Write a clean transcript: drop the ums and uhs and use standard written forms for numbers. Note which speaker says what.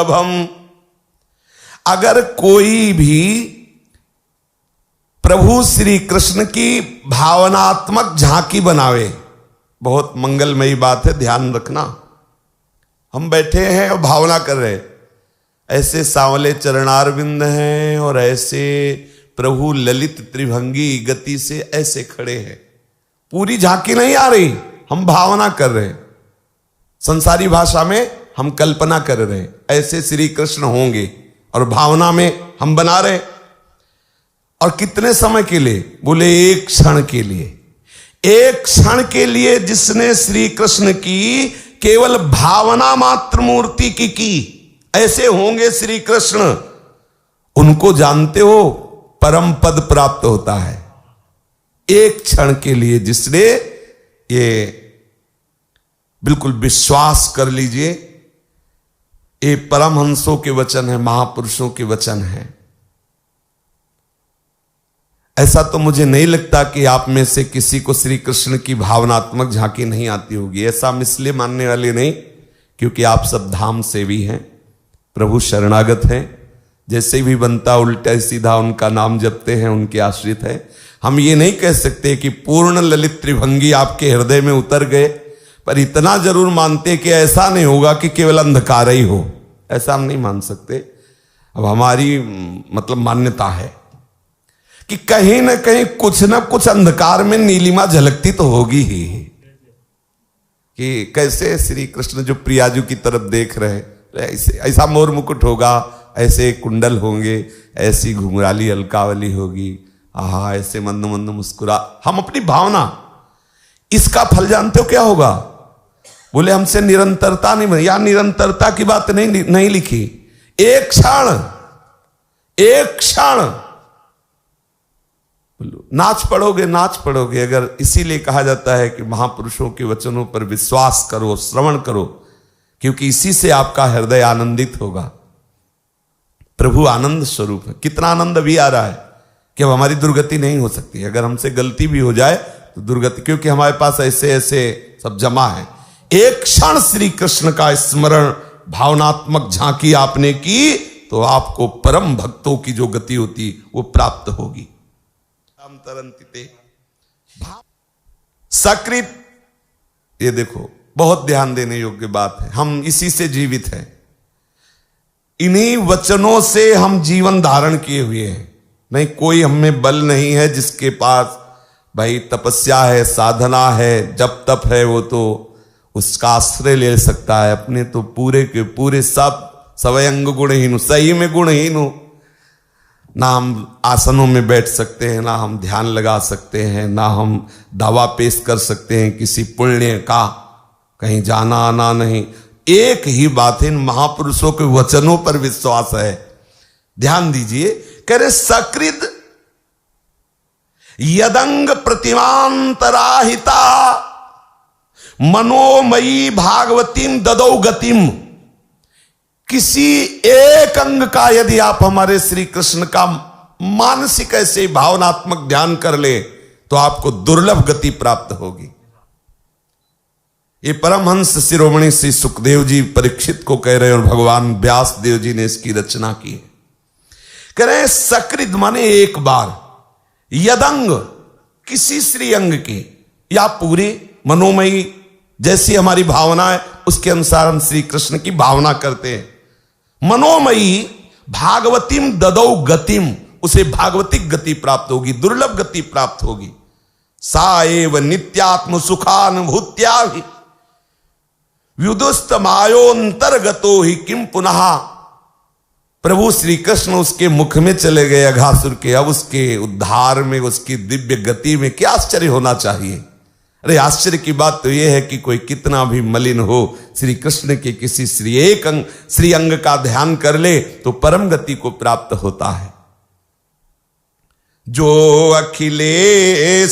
Speaker 1: अब हम अगर कोई भी प्रभु श्री कृष्ण की भावनात्मक झांकी बनावे, बहुत मंगलमयी बात है, ध्यान रखना। हम बैठे हैं और भावना कर रहे हैं, ऐसे सांवले चरणारविंद हैं और ऐसे प्रभु ललित त्रिभंगी गति से ऐसे खड़े हैं, पूरी झांकी नहीं आ रही, हम भावना कर रहे हैं, संसारी भाषा में हम कल्पना कर रहे हैं ऐसे श्री कृष्ण होंगे और भावना में हम बना रहे। और कितने समय के लिए? बोले एक क्षण के लिए। एक क्षण के लिए जिसने श्री कृष्ण की केवल भावना मात्र मूर्ति की ऐसे होंगे श्री कृष्ण, उनको जानते हो परम पद प्राप्त होता है। एक क्षण के लिए जिसने, ये बिल्कुल विश्वास कर लीजिए, ये परमहंसों के वचन है, महापुरुषों के वचन है। ऐसा तो मुझे नहीं लगता कि आप में से किसी को श्री कृष्ण की भावनात्मक झांकी नहीं आती होगी। ऐसा हम इसलिए मानने वाले नहीं क्योंकि आप सब धाम सेवी हैं, प्रभु शरणागत हैं, जैसे भी बनता उल्टा सीधा उनका नाम जपते हैं, उनके आश्रित हैं। हम ये नहीं कह सकते कि पूर्ण ललित त्रिभंगी आपके हृदय में उतर गए, पर इतना जरूर मानते कि ऐसा नहीं होगा कि केवल अंधकार ही हो, ऐसा हम नहीं मान सकते। अब हमारी मतलब मान्यता है कि कहीं ना कहीं कुछ ना कुछ अंधकार में नीलिमा झलकती तो होगी ही, कि कैसे श्री कृष्ण जो प्रियाजू की तरफ देख रहे हैं, ऐसे ऐसा मोर मुकुट होगा, ऐसे कुंडल होंगे, ऐसी घुंघराली अलकावली होगी, आहा ऐसे मंद मंद मुस्कुरा। हम अपनी भावना, इसका फल जानते हो क्या होगा? बोले हमसे निरंतरता नहीं बनी, या निरंतरता की बात नहीं लिखी। एक क्षण, एक क्षण नाच पड़ोगे। अगर इसीलिए कहा जाता है कि महापुरुषों के वचनों पर विश्वास करो, श्रवण करो, क्योंकि इसी से आपका हृदय आनंदित होगा। प्रभु आनंद स्वरूप है। कितना आनंद अभी आ रहा है कि अब हमारी दुर्गति नहीं हो सकती। अगर हमसे गलती भी हो जाए तो दुर्गति, क्योंकि हमारे पास ऐसे ऐसे सब जमा है। एक क्षण श्री कृष्ण का स्मरण, भावनात्मक झांकी आपने की तो आपको परम भक्तों की जो गति होती वो प्राप्त होगी। सकृत, ये देखो बहुत ध्यान देने योग्य बात है। हम इसी से जीवित हैं, इन्हीं वचनों से हम जीवन धारण किए हुए हैं। नहीं, कोई हमें बल नहीं है जिसके पास भाई तपस्या है, साधना है, जब तप है, वो तो उसका आश्रय ले सकता है। अपने तो पूरे के पूरे सब सवयंग गुणहीन, सही में गुणहीन हो। ना हम आसनों में बैठ सकते हैं, ना हम ध्यान लगा सकते हैं, ना हम दावा पेश कर सकते हैं किसी पुण्य का, कहीं जाना आना नहीं। एक ही बात है, इन महापुरुषों के वचनों पर विश्वास है। ध्यान दीजिए, कह रहे सकृद यदंग प्रतिमांतराहिता मनोमयी भागवतीम ददौ गतिम। किसी एक अंग का यदि आप हमारे श्री कृष्ण का मानसिक ऐसे भावनात्मक ध्यान कर ले तो आपको दुर्लभ गति प्राप्त होगी। ये परमहंस शिरोमणि श्री सुखदेव जी परीक्षित को कह रहे हैं और भगवान व्यास देव जी ने इसकी रचना की है। कह रहे हैं सकृद माने एक बार, यदंग किसी श्री अंग की, या पूरी मनोमयी जैसी हमारी भावना है उसके अनुसार हम श्री कृष्ण की भावना करते हैं। मनोमयी भागवतीम ददौ गतिम, उसे भागवतिक गति प्राप्त होगी, दुर्लभ गति प्राप्त होगी। सा एव नित्यात्म सुखानुभूत्या व्युदुस्त मायोंतर्गतो ही किम पुनः। प्रभु श्री कृष्ण उसके मुख में चले गए अघासुर के, अब उसके उद्धार में, उसकी दिव्य गति में क्या आश्चर्य होना चाहिए। अरे आश्चर्य की बात तो यह है कि कोई कितना भी मलिन हो, श्री कृष्ण के किसी श्री अंग का ध्यान कर ले तो परम गति को प्राप्त होता है। जो अखिलेश